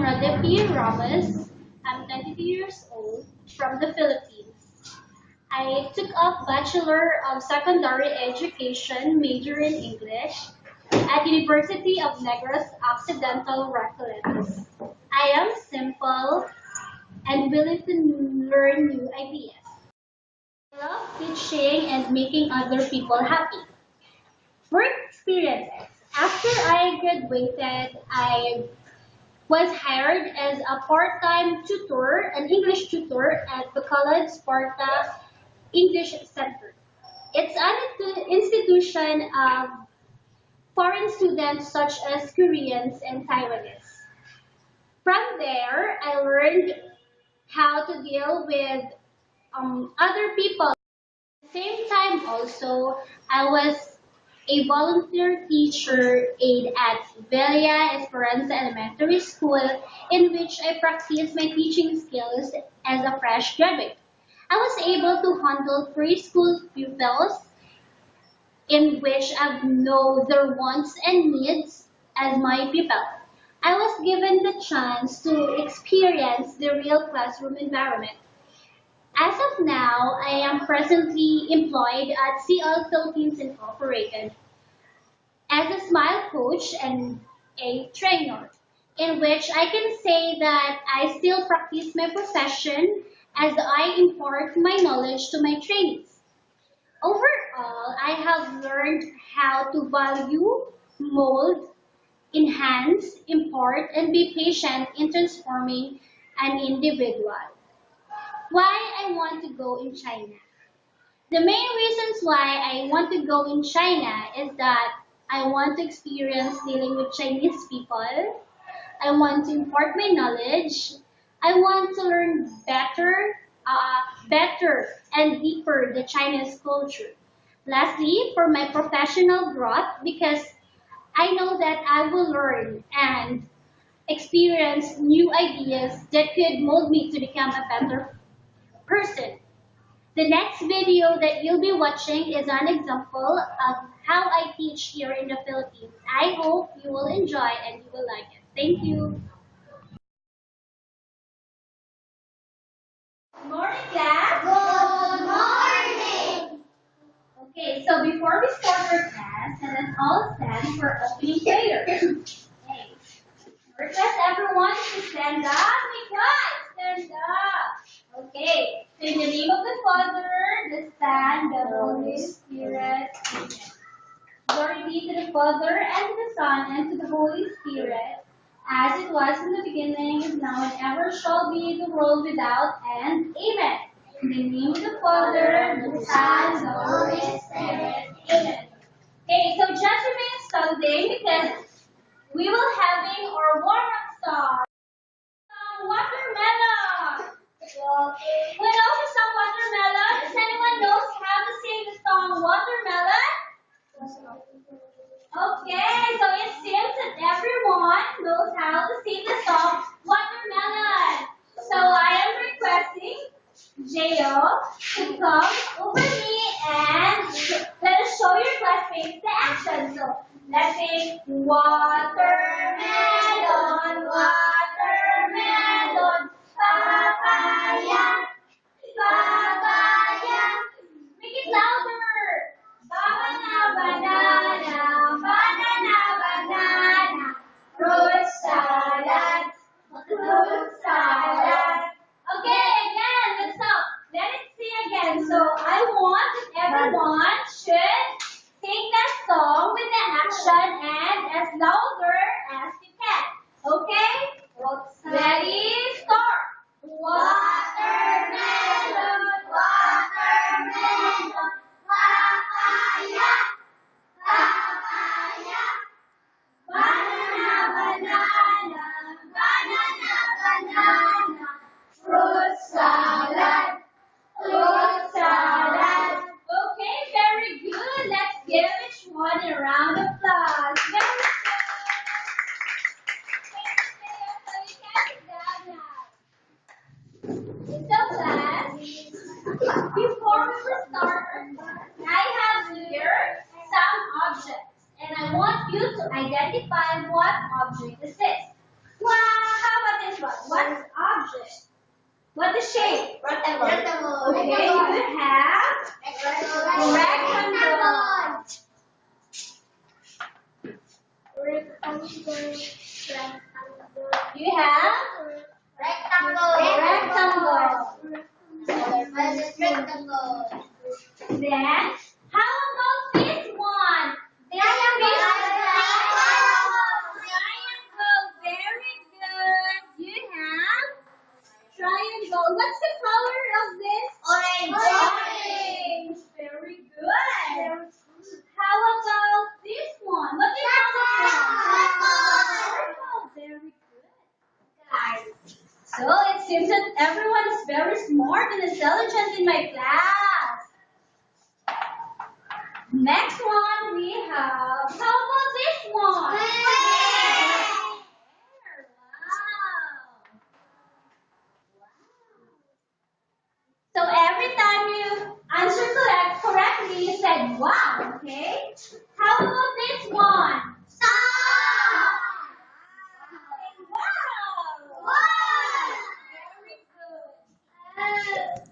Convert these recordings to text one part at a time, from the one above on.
Rodepi Ramos. I'm 22 years old from the Philippines. I took up Bachelor of Secondary Education major in English at University of Negros Occidental Recoletos. I am simple and willing to learn new ideas. I love teaching and making other people happy. Work experiences. After I graduated, I was hired as a part-time tutor, an English tutor at Bacolod Sparta English Center. It's an institution of foreign students such as Koreans and Taiwanese. From there, I learned how to deal with other people. At the same time also, I was a volunteer teacher aide at Velia Esperanza Elementary School in which I practiced my teaching skills as a fresh graduate. I was able to handle preschool pupils in which I know their wants and needs as my pupil. I was given the chance to experience the real classroom environment. As of now, I am presently employed at CL Philippines Incorporated as a smile coach and a trainer, in which I can say that I still practice my profession as I impart my knowledge to my trainees. Overall, I have learned how to value, mold, enhance, impart, and be patient in transforming an individual. Why I want to go in China? The main reasons why I want to go in China is that I want to experience dealing with Chinese people. I want to impart my knowledge. I want to learn better and deeper the Chinese culture. Lastly, for my professional growth, because I know that I will learn and experience new ideas that could mold me to become a better person. The next video that you'll be watching is an example of how I teach here in the Philippines. I hope you will enjoy and you will like it. Thank you. Good morning, class. Good morning. Okay, so before we start our class, let us all stand for opening prayer. Okay. Request everyone to stand up. Be quiet. Stand up. Okay. So in the name of the Father, the Son, the Holy Spirit. Amen. Glory be to the Father, and to the Son, and to the Holy Spirit, as it was in the beginning, is now, and ever shall be, the world without end. Amen. In the name of the Father, the Son, the Holy Spirit. Amen. Okay, so just remain standing because we will having our warm-up song. Watermelon. Who knows the song Watermelon? Does anyone knows how to sing the song Watermelon? Okay, so it seems that everyone knows how to sing the song Watermelon. So I am requesting Jo to come over me and let us show your classmates the action. So let's sing watermelon, watermelon, papaya, papaya. Make it louder. Banana, banana, banana, banana. Fruit salad, fruit salad. Okay, again, let's stop. Let it sing again. So I want that everyone should sing that song with the action and as louder as you can. Okay? Ready? Start. Watermelon, watermelon, papaya, papaya, banana, banana, banana, banana, fruit salad, fruit salad. Okay, very good. Let's give each one a round of applause. Very good. So you can sit down now. So class, before we will start, I have here some objects, and I want you to identify what object this is. Wow, how about What is shape? Rectangle. Okay, you have rectangle. You have rectangle. Then, how about this one? Triangle. Very good. You have triangle. What's the color of this? Orange. Very good. How about this one? What do you call this one? Circle. Very good. So it seems that everyone is very smart and intelligent in my class. Next one we have, how about this one? Wow. So every time you answer correctly, you said wow, okay? How about this one? Wow. Very good.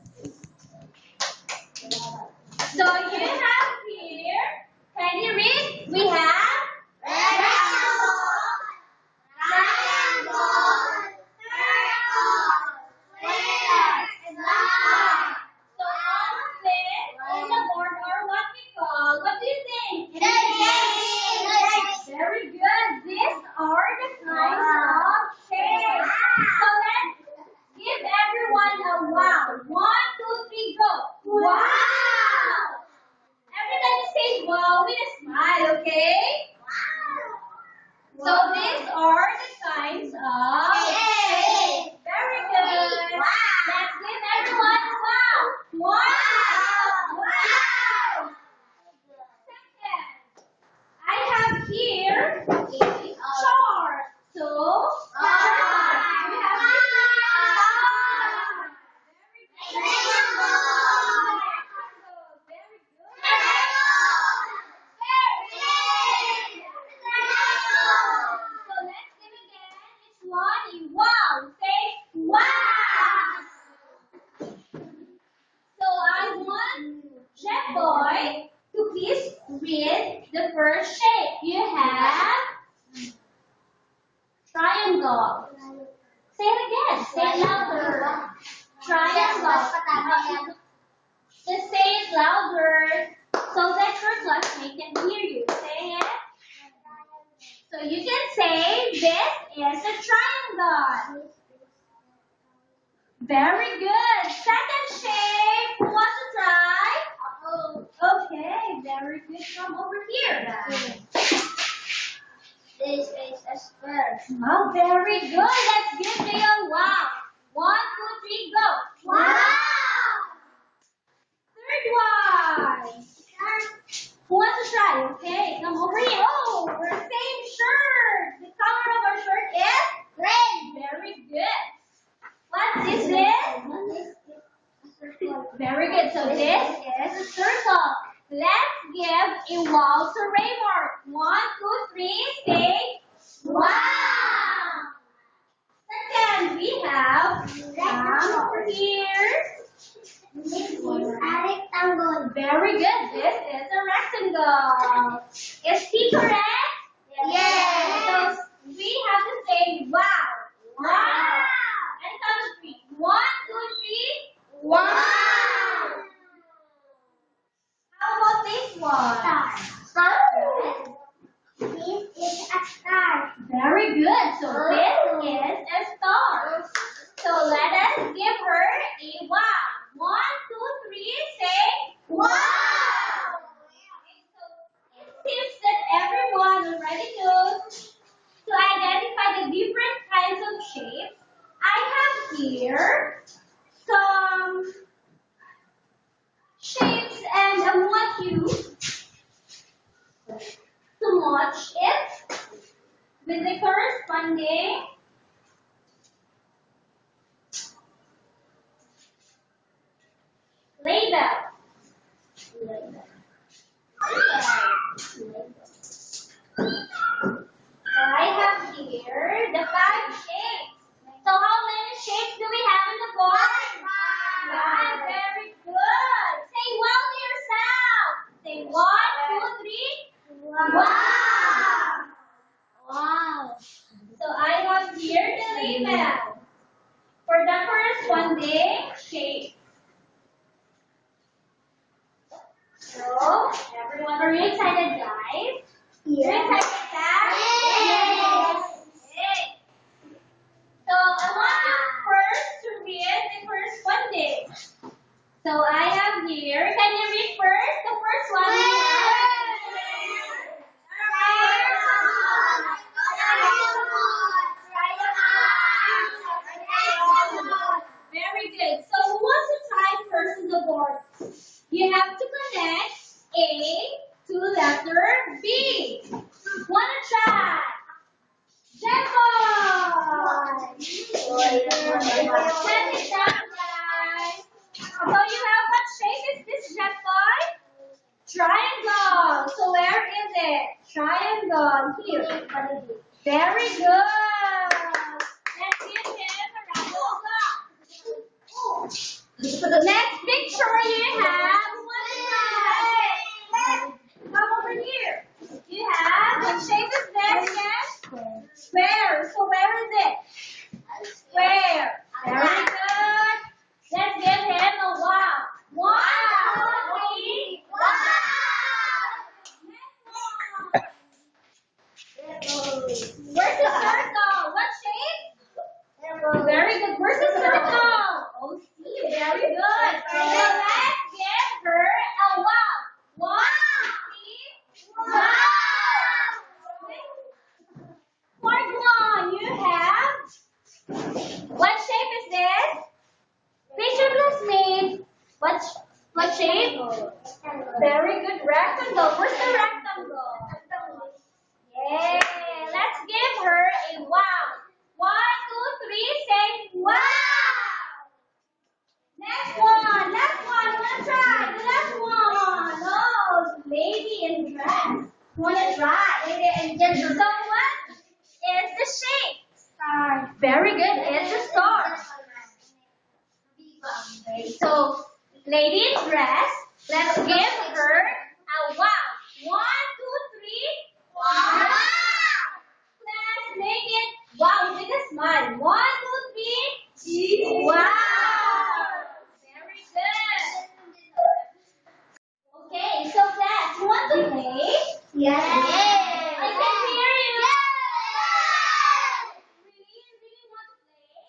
So you have here, can you read? We have so all of this on the board are what we call, what do you think? Very good. These are the kinds of shapes. So let's give everyone a wow. 1, 2, 3, go. Wow. Every time you say wow with a smile, okay? So these are the kinds of shapes. Very good. Let's give everyone a wow. Wow. Second, I have here a chart. So, we have very good. So let's give again. It's one. Wow. Say wow. So I want Jeff Boy to please read the first shape. You have triangle. Say it again. Say it louder. Triangle. Just say it louder so that your classmate can hear you. Say it. So you can say this is a triangle. Very good. Second shape. Who wants to try? Okay, very good. Come over here. This is a square. Oh, very good. Let's give me a wow. 1, 2, 3, go. Wow. Third one. Who wants to try? Okay, come over here. Oh, we're same shirt. The color of our shirt is Gray. very good. What is this? Very good. So this is a circle. Let's give a wow to Raymond. 1, 2, 3. Say wow. Second, we have over here. This is a rectangle. Very good. This is a rectangle. Is he correct? Yes. So we have to say wow. Wow. And count to 3. 1, 2, 3. Wow. How about this one? Star. This is a star. Very good. So this is a star. So let us give her a wow. 1, 2, 3. Say Wow. Okay, so it seems that everyone already knows to identify the different kinds of shapes. I have here some shapes and I want you to match it with the corresponding label. So I have here the 5 shapes. So how many shapes do we have in the board? good. Let's give him a round of applause. Next picture you have. Come over here. You have, what shape is that again? Square. So where is it? Square. Very good. Let's give him a wow. Wow. Where's the circle? What shape? Very good. Where's the circle? Oh, see, very good. So let's give her a wow. Wow. See? Wow. Fourth one, you have. What shape is this? Picture classmate. What shape? Very good. Rectangle. Where's the rectangle? Yay! Let's give her a wow. 1, 2, 3, say wow. Next one. Wanna try? The last one. Oh, lady in dress. Wanna try? So what is the shape? Star. Very good. It's a star. So, lady in dress. Let's give her a wow. 1, 2, 3. Wow. Let's make it wow with a smile. 1, 2, 3. Wow. Very good. Okay, so class, you want to play? Yes. I can hear you. Really want to play?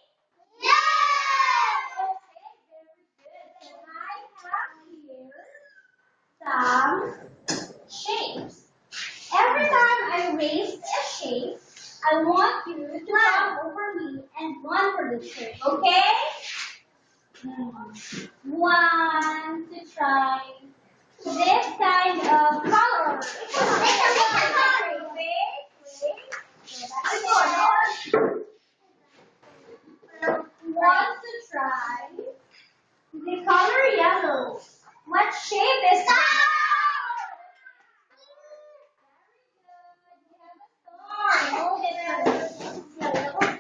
Yes. Okay, very good. So I have here some shapes. Every time I raise a shape, I want you to come over me and run for the shape, okay? One to try this kind of color. Want to try the color yellow. What shape is that?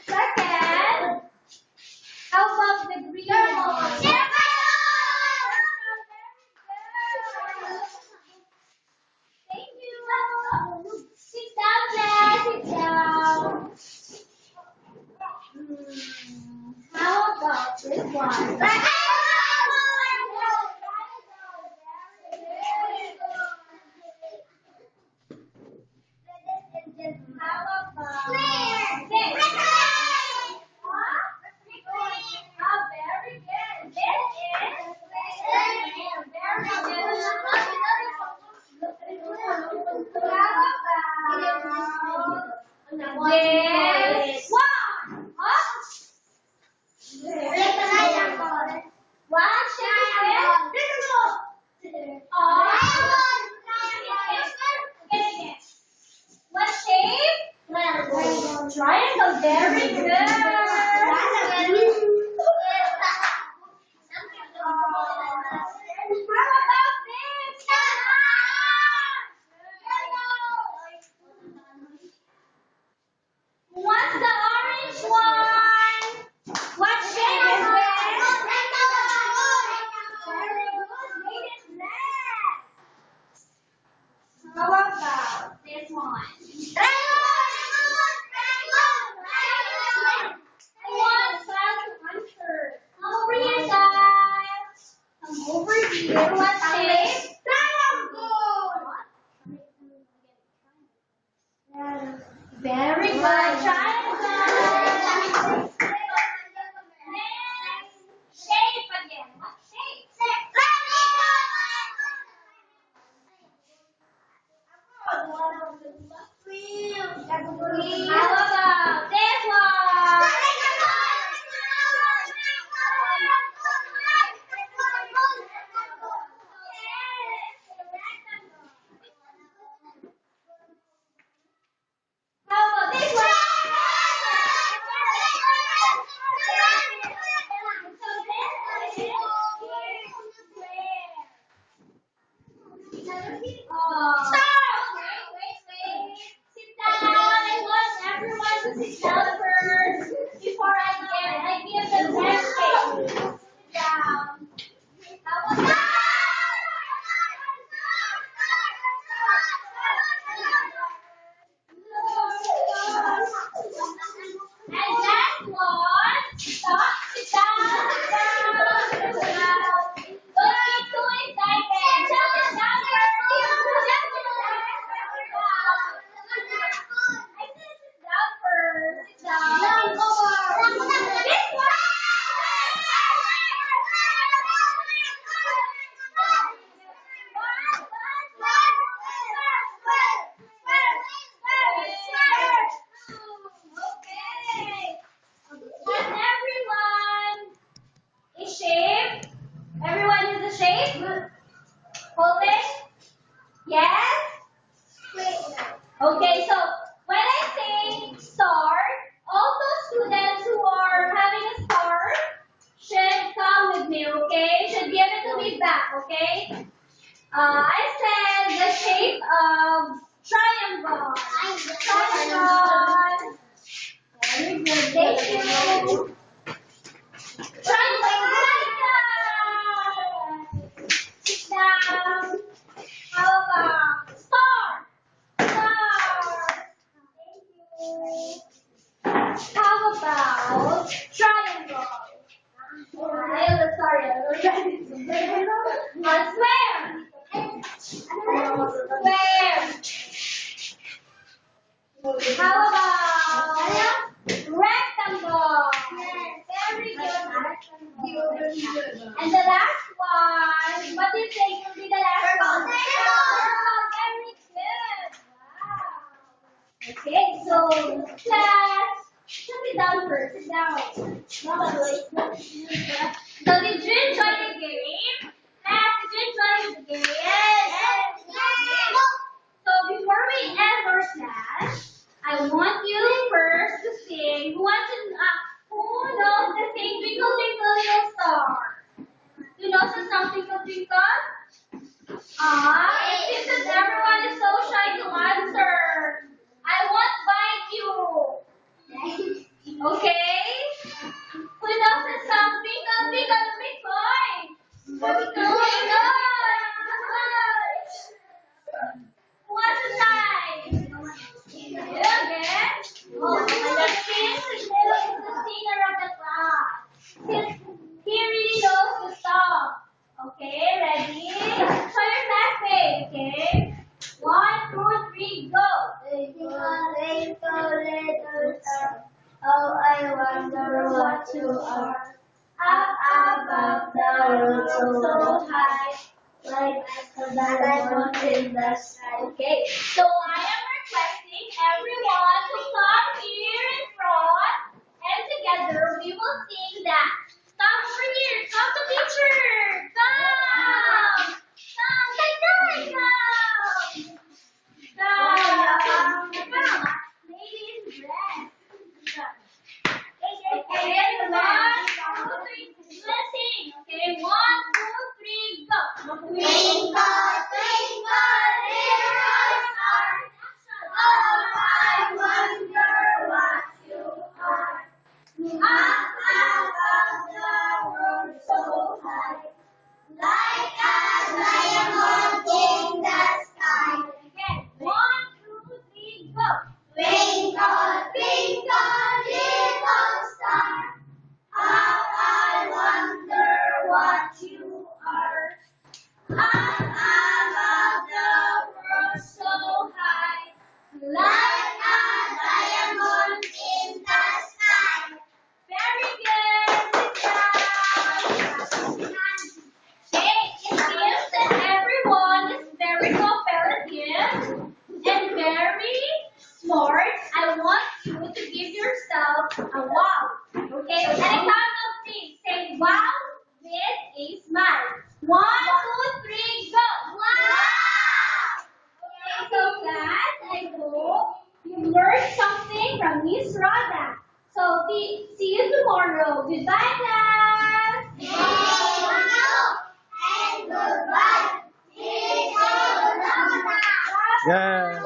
Second, how about the green one? Thank you. Sit down, class. Sit down. How about this one? How about this? Oh, very good. This is very good. This one. What shape is this? What shape? Triangle. Very good. How about this? What's the orange one? What shape is this? Very good. Made it black. How about this one? I want down first before I give them handshake. Down. How about that? And last one. Stop. Sit down. Sit down. Don't get too excited. Just sit down first. I said sit down first. Sit down. This one. Okay. Has everyone a shape? Everyone is a shape? Hold it. Yes? Okay, so when I say start, all those students who are having a start should come with me, okay? Should give it to me back, okay? I said the shape of triangle. Triangle. Very good. Thank you. Triangle. Sit down. How about star? Star. Thank you. How about triangle? Sorry. Square. Square. How about rectangle? Very good. And the last one, what do you think will be the last one? Circle. Very good. Wow. Okay, so class, sit down first. Sit down. So did you enjoy the game? Class, did you enjoy the game? Yes. So before we end our class, I want you first to sing. Who knows the sing Twinkle Twinkle Little Star? You know the song Twinkle Twinkle? It seems that everyone is so shy to answer. I won't bite you. Okay? Who knows the song Twinkle Twinkle Big Boy? Twinkle Twinkle. Who wants to try? Again? Oh, let's sing the singer of the class. He really knows the song. Okay, ready? Show your classmate, okay? 1, 2, 3, go. Twinkle, twinkle, little star. Oh, I wonder what you are. Up above the world so high. Like a diamond in the sky. Okay, so I am requesting everyone to come here in front, and together we will sing that. Come over here, come to teacher. Come, come. Maybe it's red. Okay, 1, 2, 3, let's sing. Okay, 1, 2, 3, go. Twinkle, twinkle, little star. Oh, I wonder what you are. Up above the world so high, like a diamond in the sky. Again, 1, 2, 3, go. Twinkle, twinkle, little star. How I wonder what you are. Up above the world so high, like a diamond in the sky. Very good. Sit down. Okay, it seems that everyone is very cooperative and very smart. I want you to give yourself a wow. Okay, at the count of 3, say wow with a smile. 1, 2, 3, go. Wow! Okay, so class, I hope you learned something from Miss Rhoda. So see you tomorrow. Goodbye, class. Thank you and goodbye. See you tomorrow. Yeah.